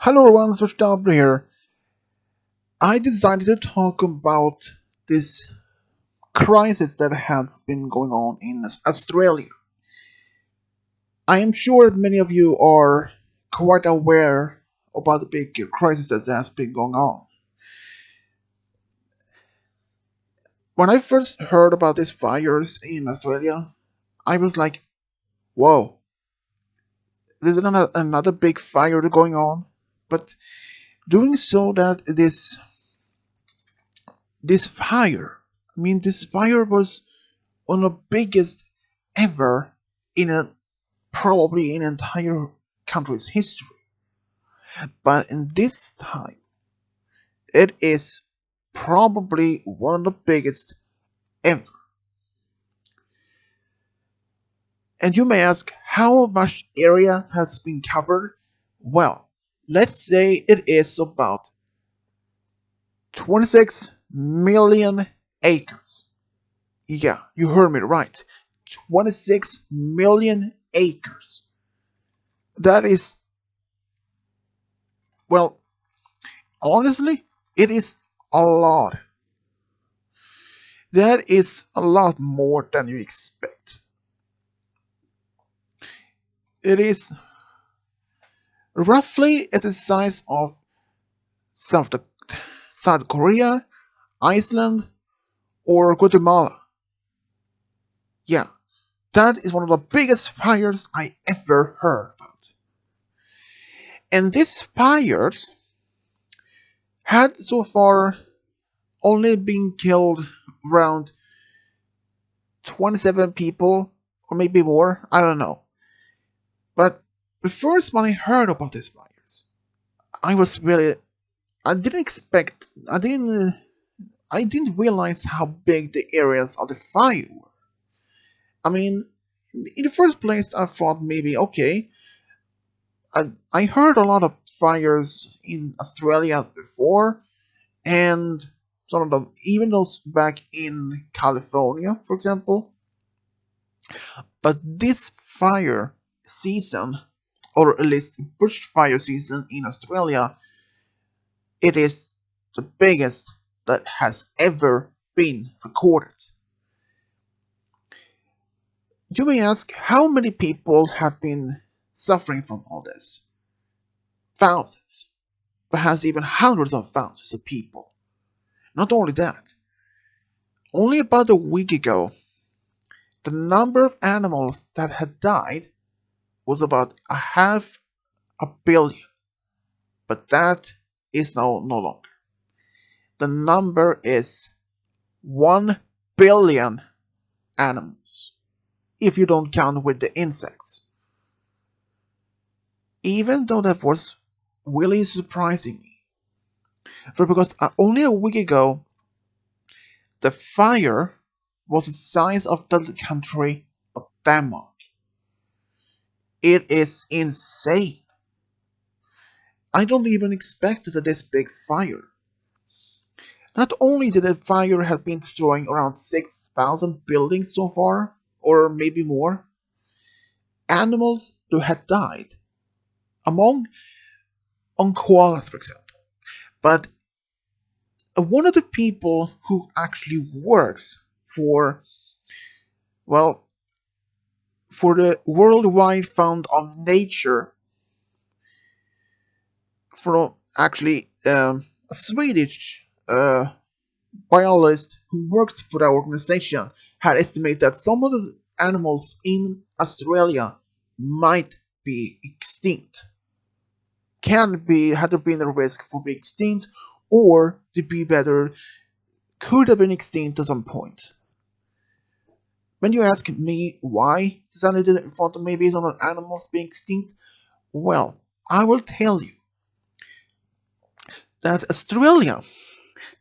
Hello everyone, Switched Up here. I decided to talk about this crisis that has been going on in Australia. I am sure many of you are quite aware about the big crisis that has been going on. When I first heard about these fires in Australia, I was like, whoa, there's another big fire going on. But doing so that this fire, this fire was one of the biggest ever in a probably in entire country's history. But in this time, it is probably one of the biggest ever. And you may ask how much area has been covered? Well, let's say it is about 26 million acres. Yeah, you heard me right. 26 million acres. That is, well, honestly, it is a lot. That is a lot more than you expect. It is roughly at the size of South, South Korea, Iceland, or Guatemala. Yeah, that is one of the biggest fires I ever heard about. And these fires had so far only been killed around 27 people, or maybe more, I don't know. But the first when I heard about these fires, I was really I didn't expect. I didn't realize how big the areas of the fire were. I mean, in the first place, I thought maybe okay. I heard a lot of fires in Australia before, and some of them, even those back in California, for example. But this fire season, or at least bushfire season in Australia, it is the biggest that has ever been recorded. You may ask how many people have been suffering from all this? Thousands, perhaps even hundreds of thousands of people. Not only that, only about a week ago, the number of animals that had died was about a half a billion, but that is now no longer. The number is 1 billion animals, if you don't count with the insects. Even though that was really surprising me. Because only a week ago, the fire was the size of the country of Denmark. It is insane. I don't even expect this big fire. Not only did the fire have been destroying around 6,000 buildings so far, or maybe more, animals who had died, among on koalas for example. But one of the people who actually works for, well, for the Worldwide Fund of Nature, from actually a Swedish biologist who works for that organization, had estimated that some of the animals in Australia might be extinct. Can be had been a risk for being extinct, or to be better, could have been extinct at some point. When you ask me why society didn't thought maybe some animals being extinct, well, I will tell you that Australia,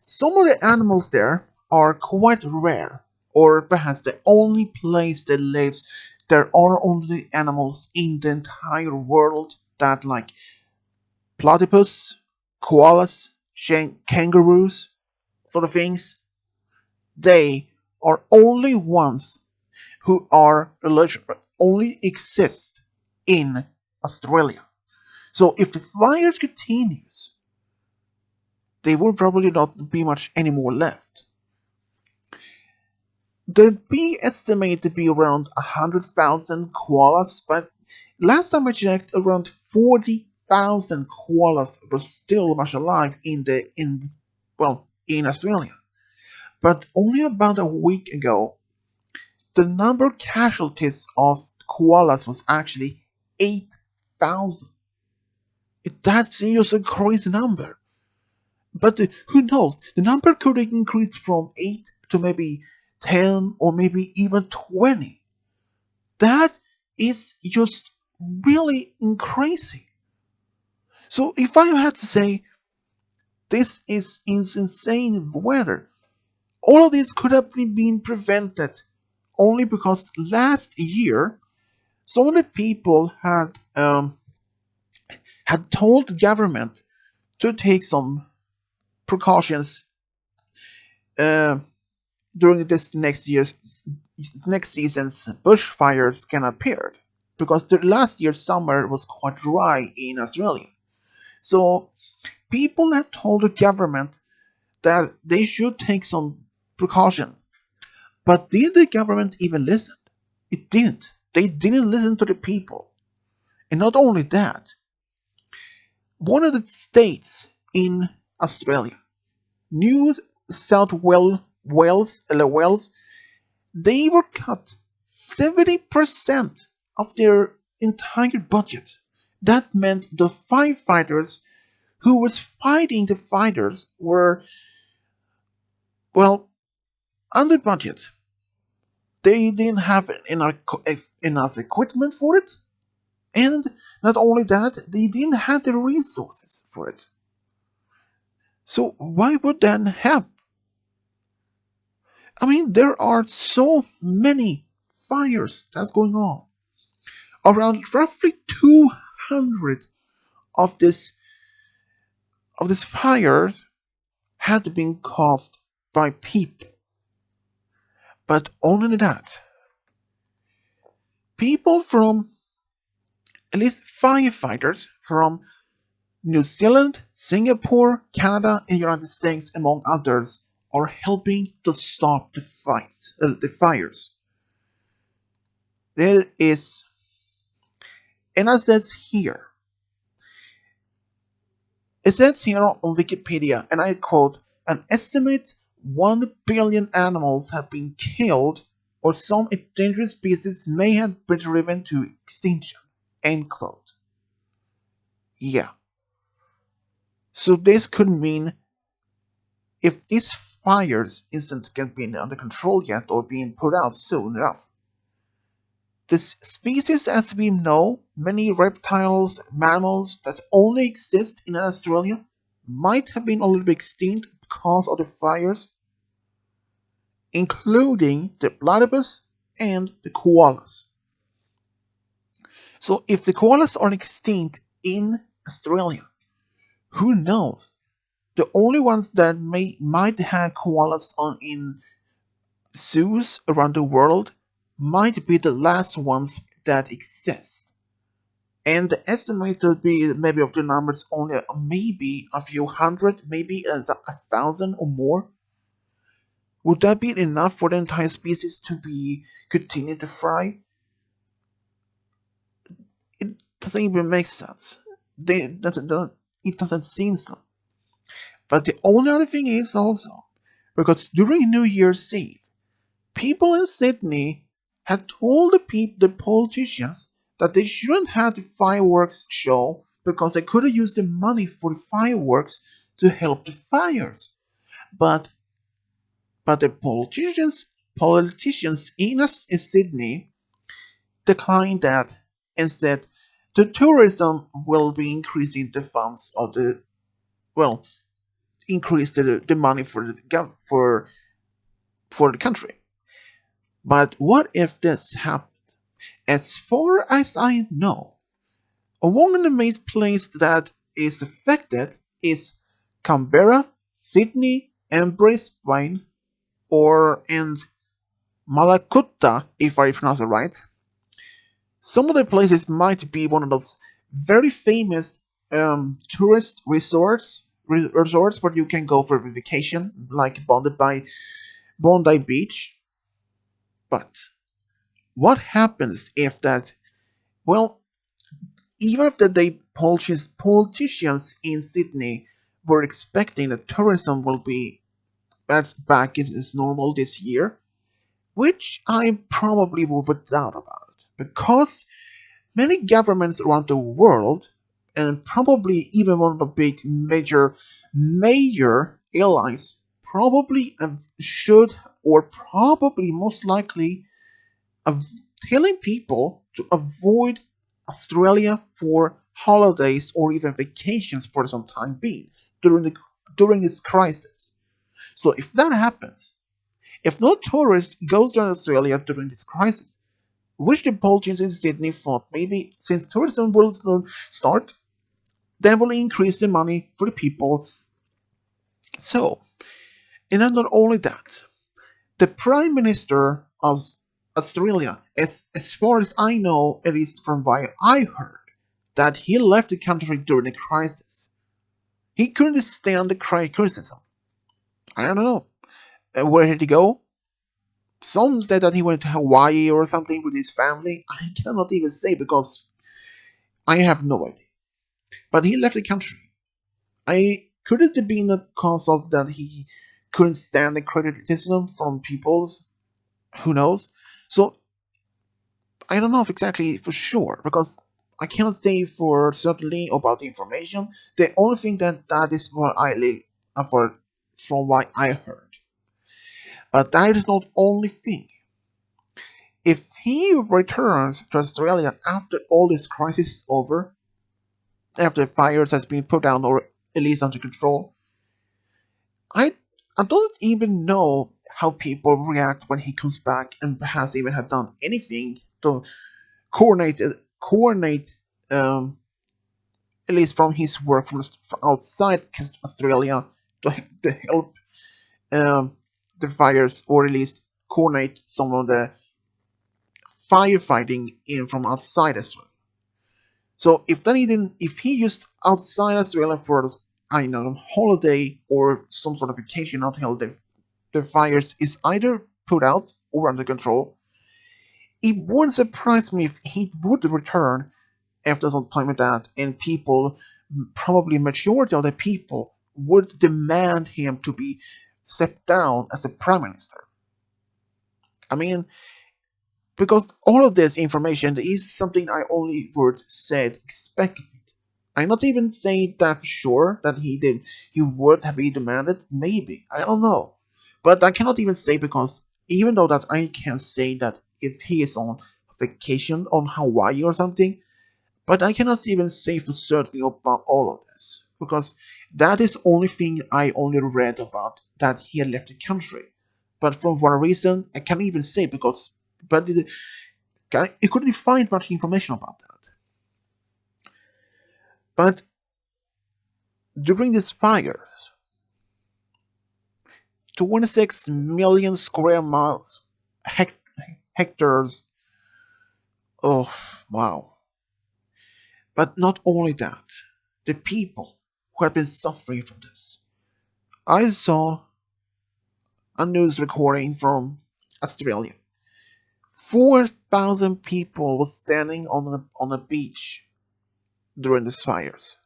some of the animals there are quite rare, or perhaps the only place that lives. There are only animals in the entire world that, like platypus, koalas, kangaroos, sort of things. They are only ones who are only exist in Australia. So if the fires continues, there will probably not be much anymore left. The bee estimated to be around 100,000 koalas, but last time I checked, around 40,000 koalas were still much alive in Australia. But only about a week ago, the number of casualties of koalas was actually 8,000. That's just a crazy number. But who knows? The number could increase from 8 to maybe 10 or maybe even 20. That is just really crazy. So if I had to say this is insane weather, all of this could have been prevented only because last year some of the people had told the government to take some precautions uh, during this next season's bushfires can appear because the last year's summer was quite dry in Australia. So people had told the government that they should take some precaution. But did the government even listen? It didn't. They didn't listen to the people. And not only that, one of the states in Australia, New South Wales, they were cut 70% of their entire budget. That meant the firefighters who was fighting the fires were, well, under budget. They didn't have enough equipment for it, and not only that, they didn't have the resources for it. So why would that help? I mean, there are so many fires that's going on. Around roughly 200 of these fires had been caused by people. But only that, people from at least firefighters from New Zealand, Singapore, Canada, and United States, among others, are helping to stop the fires. There is, and it says here on Wikipedia, and I quote, an estimate 1 billion animals have been killed, or some endangered species may have been driven to extinction. End quote. Yeah. So this could mean if these fires isn't getting under control yet or being put out soon enough, the species as we know, many reptiles, mammals that only exist in Australia, might have been already extinct because of the fires, including the platypus and the koalas. So if the koalas are extinct in Australia, who knows? The only ones that might have koalas in zoos around the world might be the last ones that exist. And the estimate would be maybe of the numbers only maybe a few hundred, maybe a thousand or more. Would that be enough for the entire species to be continue to thrive? It doesn't even make sense. It doesn't seem so. But the only other thing is also because during New Year's Eve, people in Sydney had told the politicians that they shouldn't have the fireworks show because they could have used the money for the fireworks to help the fires. But the politicians in Sydney declined that and said the tourism will be increasing the funds of the well increase the money for the country. But what if this happened? As far as I know, among the main places that is affected is Canberra, Sydney, and Brisbane, and Malakutta, if I pronounce it right. Some of the places might be one of those very famous tourist resorts where you can go for a vacation, like Bondi Beach. But what happens if that? Well, even if the politicians in Sydney were expecting that tourism will be as back as normal this year, which I probably would doubt about, because many governments around the world, and probably even one of the big major airlines, probably should, or probably most likely of telling people to avoid Australia for holidays or even vacations for some time being during this crisis. So if that happens, if no tourist goes to Australia during this crisis, which the politicians in Sydney thought maybe since tourism will start, that will increase the money for the people. So, and not only that, the Prime Minister of Australia, as far as I know, at least from what I heard, that he left the country during the crisis. He couldn't stand the criticism. I don't know. Where did he go? Some said that he went to Hawaii or something with his family. I cannot even say because I have no idea. But he left the country. I could it have been because of that he couldn't stand the criticism from people's who knows? So I don't know if exactly for sure because I cannot say for certainly about the information. The only thing that is what for from what I heard. But that is not only thing. If he returns to Australia after all this crisis is over, after the fires has been put down or at least under control, I I don't even know how people react when he comes back and perhaps even have done anything to coordinate at least from his work from outside Australia to help um, the fires or at least coordinate some of the firefighting in from outside Australia. So if he used outside Australia for I know holiday or some sort of vacation until the fires is either put out or under control, it wouldn't surprise me if he would return after some time like that, and people, probably majority of the people, would demand him to be stepped down as a prime minister. I mean, because all of this information is something I only would said expect. I'm not even saying that for sure that he would have been demanded. Maybe I don't know, but I cannot even say because even though that I can say that if he is on vacation on Hawaii or something, but I cannot even say for certain about all of this because that is only thing I only read about that he had left the country. But for what reason I can't even say because but it couldn't find much information about that. But during this fire, 26 million square miles, hectares. Oh, wow. But not only that, the people who have been suffering from this. I saw a news recording from Australia. 4,000 people were standing on a beach during the fires.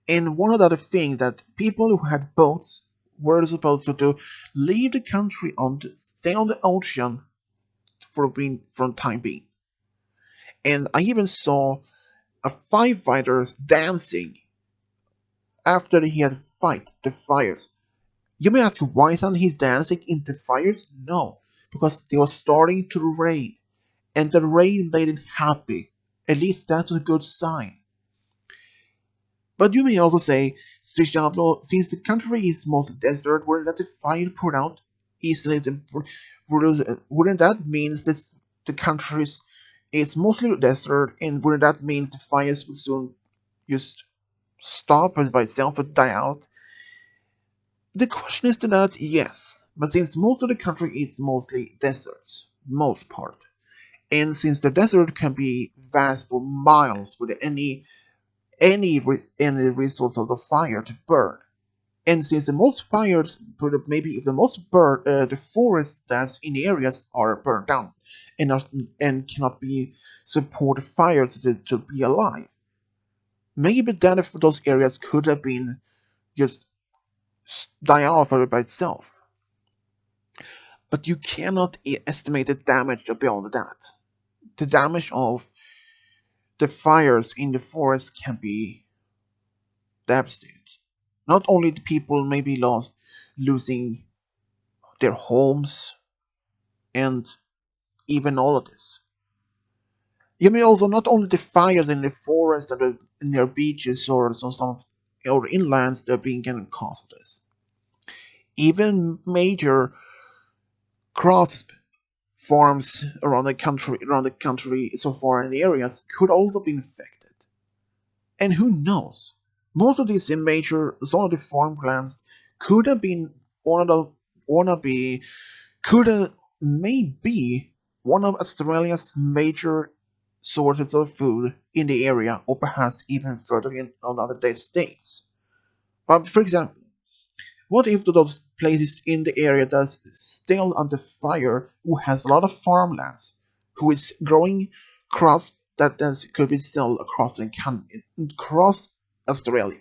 And one of the other things that people who had boats were supposed to do leave the country stay on the ocean for time being. And I even saw a firefighters dancing after he had fight the fires. You may ask why isn't he dancing in the fires? No, because they were starting to rain, and the rain made him happy. At least that's a good sign. But you may also say, Srijablo, since the country is mostly desert, wouldn't that the fire put out easily? Wouldn't that mean that the country is mostly desert, and wouldn't that mean the fires would soon just stop by itself or die out? The question is to that, yes, but since most of the country is mostly deserts, most part, and since the desert can be vast for miles with any resource of the fire to burn. And since the most fires, maybe if the most burn, the forests that's in areas are burned down and and cannot be support fires to be alive. Maybe then if those areas could have been just die off by itself. But you cannot estimate the damage beyond that. The damage of the fires in the forest can be devastating. Not only the people may be lost, losing their homes and even all of this. You may also not only the fires in the forest and near beaches or some or inlands that are being can cause this. Even major crops farms around the country so far in the areas could also be infected. And who knows? Most of these in major some of the farmlands could have been one of the could have maybe one of Australia's major sources of food in the area, or perhaps even further in other states. But for example, what if those places in the area that's still under fire, who has a lot of farmlands, who is growing crops that could be sold across Australia,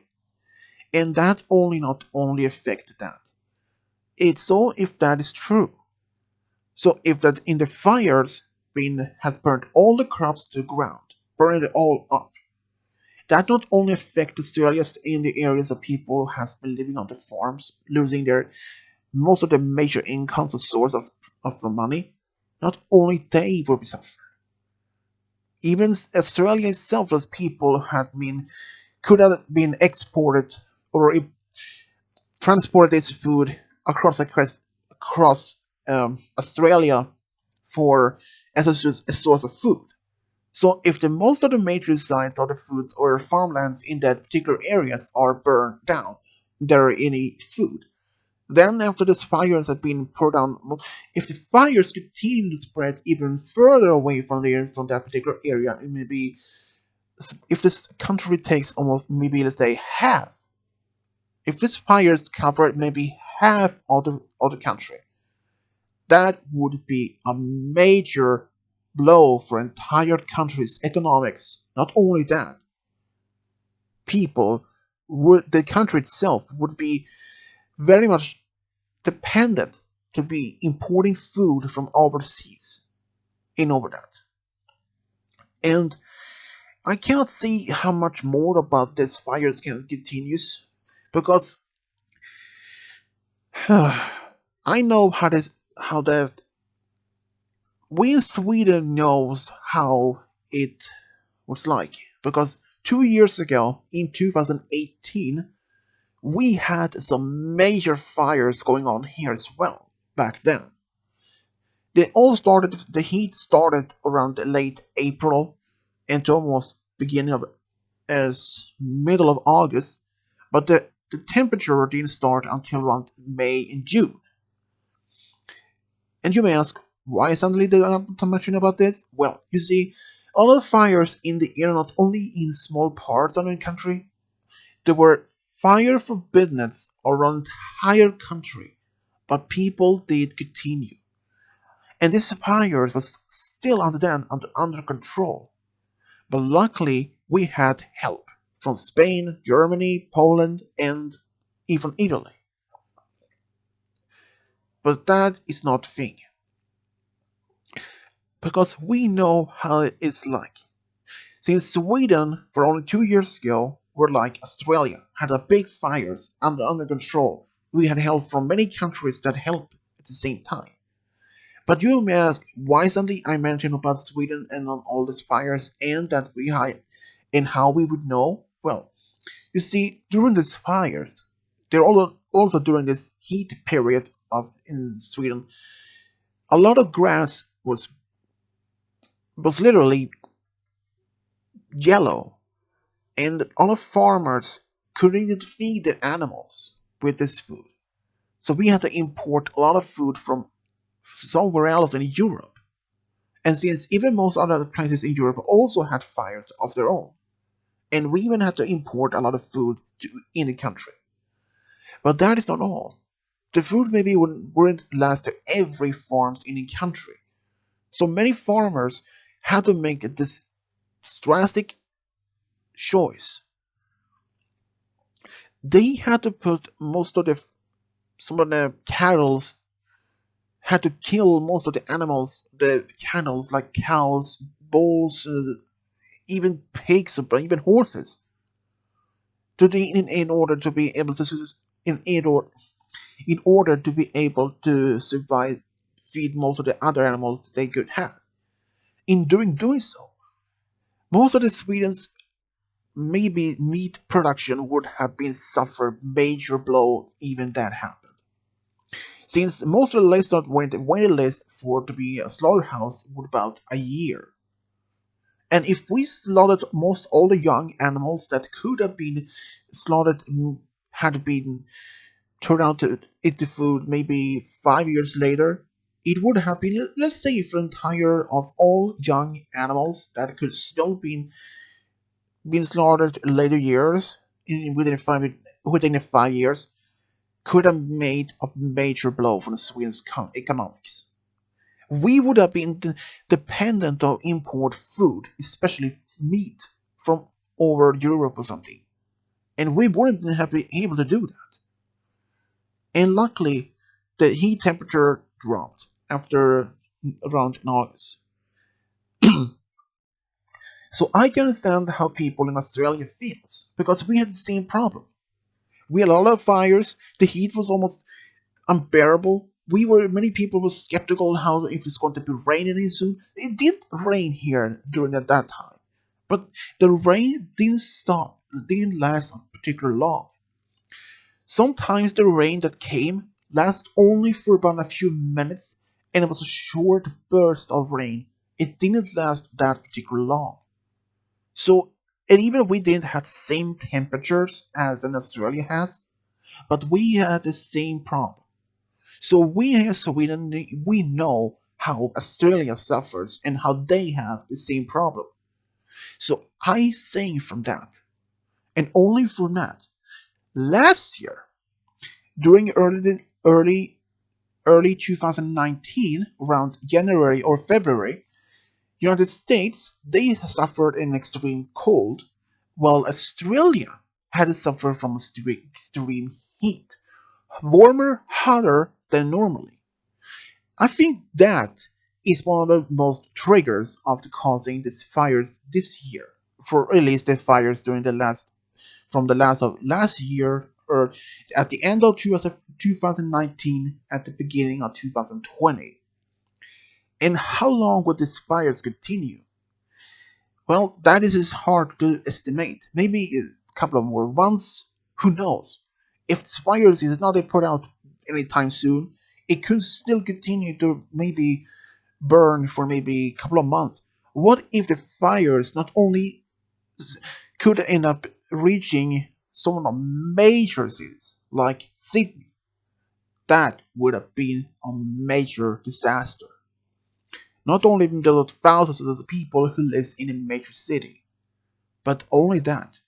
and that only not only affected that. It's so if that is true. So if that in the fires been has burned all the crops to the ground, burned it all up, that not only affect Australia's in the areas of people has been living on the farms, losing their most of the major incomes or source of money, not only they will be suffering. Even Australia itself, those people had been could have been exported or transported this food across Australia for as a source of food. So if the most of the major sites of the food or farmlands in that particular areas are burned down, there are any food. Then after these fires have been poured down, if the fires continue to spread even further away from that particular area, it may be if this country takes almost maybe let's say half. If these fires cover maybe half of the country, that would be a major blow for entire country's economics. Not only that, the country itself would be very much dependent to be importing food from overseas in over that. And I cannot see how much more about this fires can continues because I know how that we in Sweden knows how it was like because 2 years ago in 2018 we had some major fires going on here as well back then. The heat started around late April and almost beginning of as middle of August, but the temperature didn't start until around May and June. And you may ask, why suddenly did I not mention about this? Well, you see, all the fires in the air not only in small parts of the country, there were fire forbiddenness around the entire country, but people did continue. And this fire was still under control. But luckily, we had help from Spain, Germany, Poland, and even Italy. But that is not the thing, because we know how it is like. Since Sweden, for only 2 years ago, were like Australia, had a big fires under control, we had help from many countries that helped at the same time. But you may ask, why suddenly I mentioned about Sweden and on all these fires and that we had and how we would know? Well, you see, during these fires, they're also during this heat period of in Sweden, a lot of grass was literally yellow, and a lot of farmers couldn't even feed their animals with this food. So we had to import a lot of food from somewhere else in Europe. And since even most other places in Europe also had fires of their own, and we even had to import a lot of food in the country. But that is not all. The food maybe wouldn't last to every farms in the country. So many farmers had to make this drastic choice. They had to put most of the some of the cattle had to kill most of the animals, the cattle like cows, bulls, even pigs, or even horses, in order to be able to in order to be able to survive, feed most of the other animals that they could have. In doing so, most of the Sweden's maybe meat production would have been suffered major blow even that happened. Since most of the livestock waiting list for to be a slaughterhouse would about a year. And if we slaughtered most all the young animals that could have been slaughtered had been turned out to eat the food maybe 5 years later, it would have been, let's say, for entire of all young animals that could still been slaughtered in later years, within 5 years, could have made a major blow for Sweden's economics. We would have been dependent on import food, especially meat, from over Europe or something, and we wouldn't have been able to do that. And luckily, the heat temperature dropped after around in August. So I can understand how people in Australia feels because we had the same problem. We had a lot of fires. The heat was almost unbearable. Many people were skeptical how if it's going to be raining soon. It did rain here during that time, but the rain didn't stop. It didn't last particularly long. Sometimes the rain that came lasted only for about a few minutes, and it was a short burst of rain. It didn't last that particularly long. So, and even we didn't have the same temperatures as in Australia has, but we had the same problem. So we here in Sweden, we know how Australia suffers and how they have the same problem. So I say from that, and only from that, last year during early 2019, around January or February, United States they suffered an extreme cold, while Australia had to suffer from extreme heat, warmer, hotter than normally. I think that is one of the most triggers of the causing these fires this year, for at least the fires during the last from the last of last year or at the end of 2019 at the beginning of 2020. And how long will these fires continue? Well, that is hard to estimate. Maybe a couple of more months. Who knows? If this virus is not put out anytime soon, it could still continue to maybe burn for maybe a couple of months. What if the fires not only could end up reaching some of major cities like Sydney? That would have been a major disaster. Not only the thousands of the people who lives in a major city, but only that.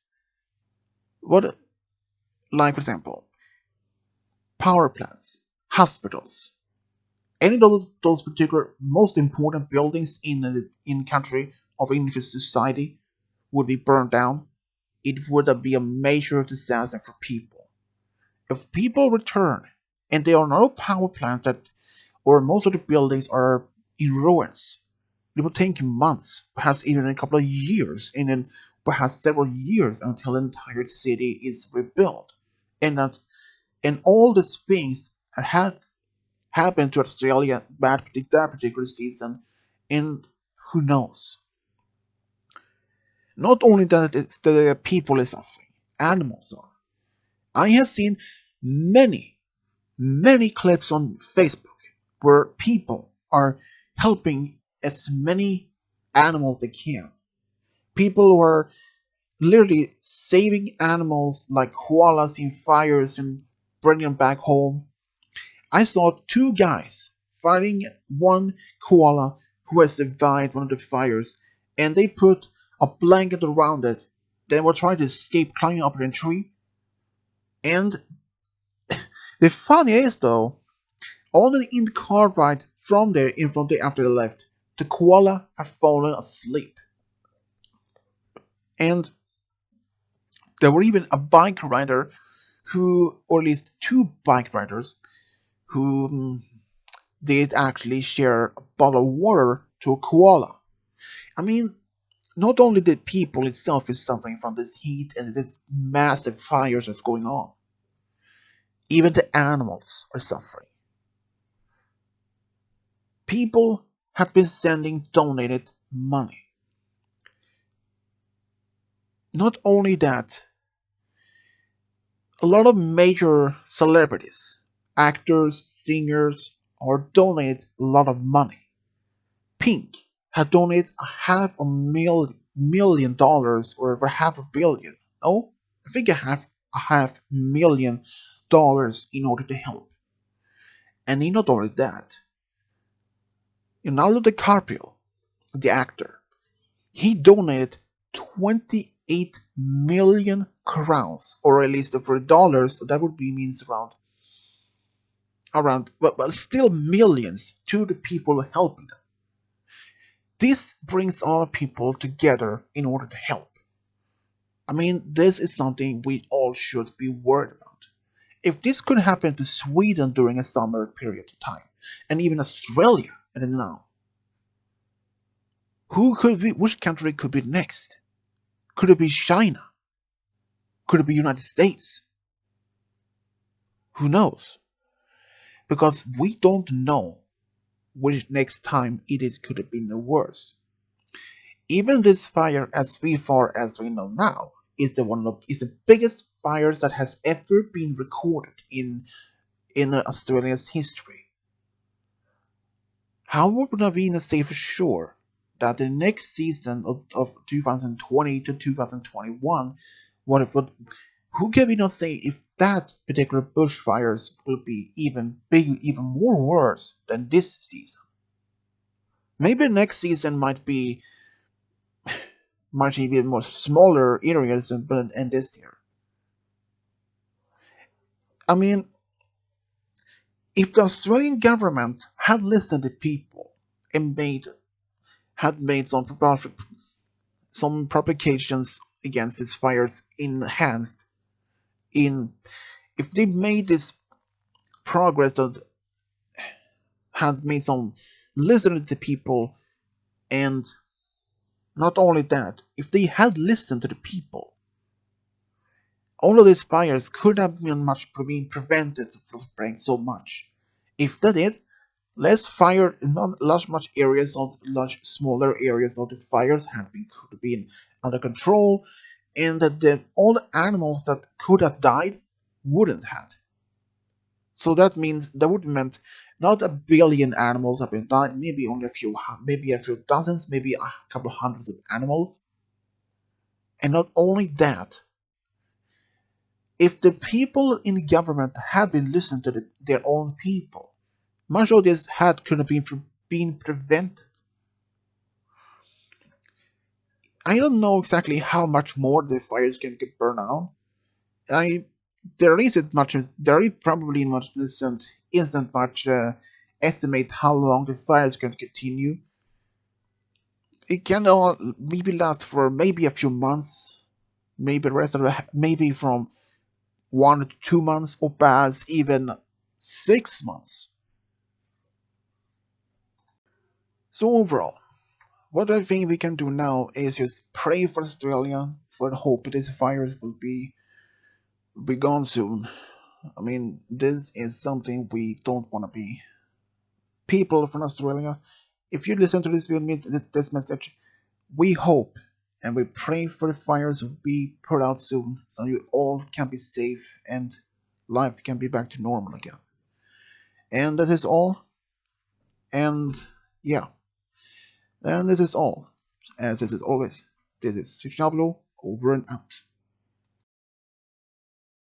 What, like for example, power plants, hospitals, any of those particular most important buildings in country of in society would be burned down. It would be a major disaster for people. If people return and there are no power plants that, or most of the buildings are in ruins, it will take months, perhaps even a couple of years, and then perhaps several years until the entire city is rebuilt. And that and all these things had happened to Australia that particular season, and who knows? Not only that it's the people is suffering, animals are. I have seen many, many clips on Facebook where people are helping as many animals they can. People who are literally saving animals like koalas in fires and bringing them back home. I saw two guys fighting one koala who has survived one of the fires, and they put a blanket around it. they were trying to escape climbing up a tree. And the funny is though, only in the car ride from there in front there after they left, the koala had fallen asleep. And there were even a bike rider who, or at least two bike riders, who did actually share a bottle of water to a koala. I mean, not only the people itself is suffering from this heat and this massive fires that's going on, even the animals are suffering. People have been sending donated money. Not only that, a lot of major celebrities, actors, singers, are donated a lot of money. Pink had donated a $500,000 or over $500,000,000. Oh, I think $500,000 in order to help. And not only that, Leonardo DiCaprio, the actor, he donated 28 million crowns, or at least for dollars, so that would be means but still millions to the people helping them. This brings all people together in order to help. I mean, this is something we all should be worried about. If this could happen to Sweden during a summer period of time, and even Australia, and now, which country could be next? Could it be China? Could it be United States? Who knows? Because we don't know which next time it is could have been the worst. Even this fire, as far as we know now, is the biggest fires that has ever been recorded in Australia's history. How would Navina say for sure that the next season of 2020 to 2021, what if who can we not say if that particular bushfires will be even more worse than this season? Maybe next season might be much even more smaller areas than this year. I mean, if the Australian government had listened to people and had made some publications against these fires enhanced in if they made this progress that has made some listening to people, and not only that, if they had listened to the people, all of these fires could have been prevented from spreading so much. If they did, less fire in not large much areas of large smaller areas of the fires could have been under control, and that all the animals that could have died wouldn't have. So that would meant not a billion animals have been died, maybe only maybe a few dozens, maybe a couple of hundreds of animals. And not only that, if the people in the government had been listening to their own people, much of this could have been prevented. I don't know exactly how much more the fires can get burned out. I there is probably much isn't much estimate how long the fires can continue. It can all maybe last for maybe a few months, maybe the rest of maybe from 1 to 2 months, or perhaps even 6 months. So overall, what I think we can do now is just pray for Australia, for the hope these fires will be gone soon. I mean, this is something we don't want to be. People from Australia, if you listen to this message, we hope and we pray for the fires to be put out soon, so you all can be safe and life can be back to normal again. And this is all. And yeah, and this is all. As this is always, this is Switch over and out.